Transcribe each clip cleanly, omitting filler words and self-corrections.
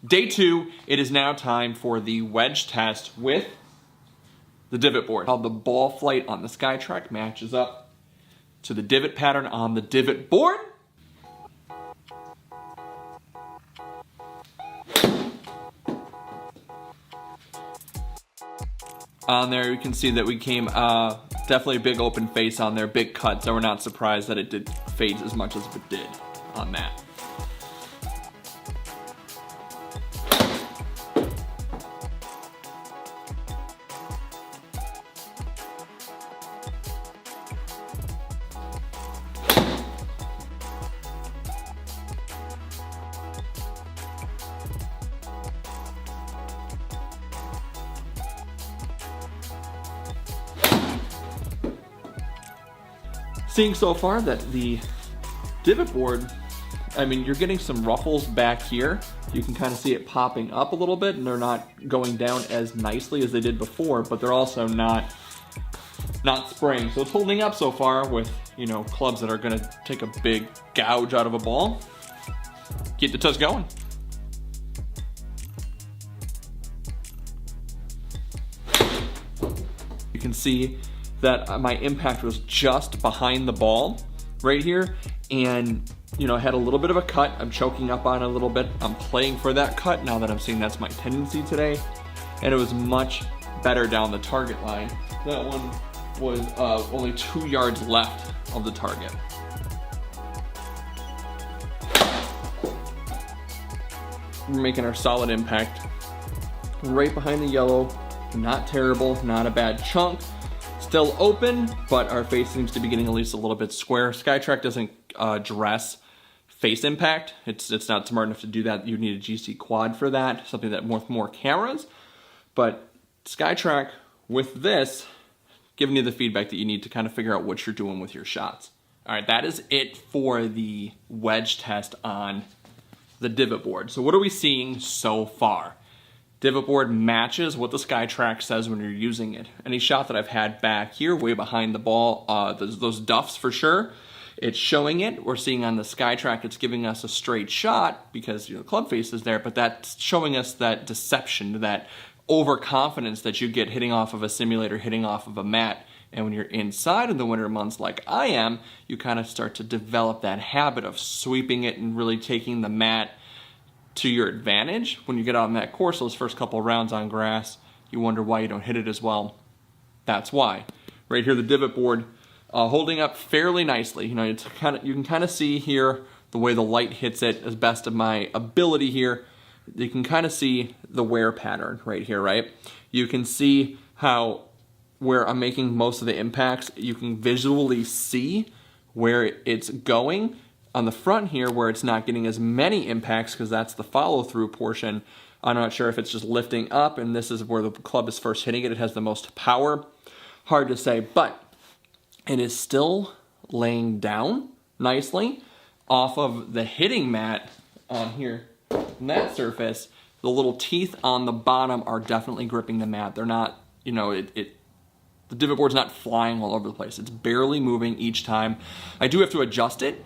Day 2, it is now time for the wedge test with the divot board. How the ball flight on the SkyTrak matches up to the divot pattern on the divot board. On there you can see that we came definitely a big open face on there, big cut, so we're not surprised that it did fade as much as it did on that. Seeing so far that the divot board, I mean, you're getting some ruffles back here. You can kind of see it popping up a little bit, and they're not going down as nicely as they did before, but they're also not spraying. So it's holding up so far with, you know, clubs that are gonna take a big gouge out of a ball. Keep the test going. You can see that my impact was just behind the ball right here, and you know, I had a little bit of a cut. I'm choking up on it a little bit. I'm playing for that cut now that I'm seeing that's my tendency today, and it was much better down the target line. That one was only 2 yards left of the target. We're making our solid impact right behind the yellow. Not terrible, not a bad chunk. Still open, but our face seems to be getting at least a little bit square. SkyTrak doesn't address face impact. It's not smart enough to do that. You need a GC quad for that, something that with more cameras. But SkyTrak, with this, giving you the feedback that you need to kind of figure out what you're doing with your shots. All right, that is it for the wedge test on the divot board. So what are we seeing so far? Divot board matches what the SkyTrak says when you're using it. Any shot that I've had back here, way behind the ball, those duffs for sure, it's showing it. We're seeing on the SkyTrak, it's giving us a straight shot because, you know, the club face is there, but that's showing us that deception, that overconfidence that you get hitting off of a simulator, hitting off of a mat. And when you're inside in the winter months like I am, you kind of start to develop that habit of sweeping it and really taking the mat to your advantage. When you get out on that course, those first couple of rounds on grass, you wonder why you don't hit it as well. That's why. Right here, the divot board holding up fairly nicely. You know, you can kind of see here the way the light hits it as best of my ability here. You can kind of see the wear pattern right here, right? You can see how where I'm making most of the impacts, you can visually see where it's going. On the front here, where it's not getting as many impacts because that's the follow-through portion, I'm not sure if it's just lifting up and this is where the club is first hitting it. It has the most power. Hard to say, but it is still laying down nicely off of the hitting mat on here. On that surface, the little teeth on the bottom are definitely gripping the mat. They're not, you know, the divot board's not flying all over the place. It's barely moving each time. I do have to adjust it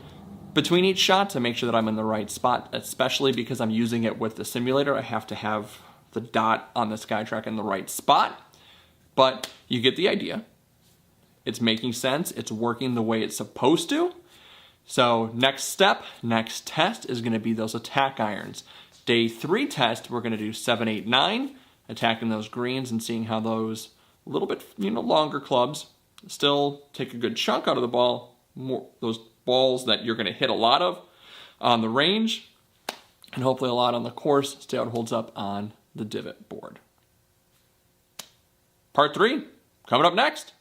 between each shot to make sure that I'm in the right spot, especially because I'm using it with the simulator. I have to have the dot on the SkyTrak in the right spot, but you get the idea. It's making sense. It's working the way it's supposed to. So next step, next test is gonna be those attack irons. Day 3 test, we're gonna do 7, 8, 9, attacking those greens and seeing how those little bit, you know, longer clubs still take a good chunk out of the ball, those balls that you're going to hit a lot of on the range and hopefully a lot on the course. See how it holds up on the divot board. Part 3 coming up next.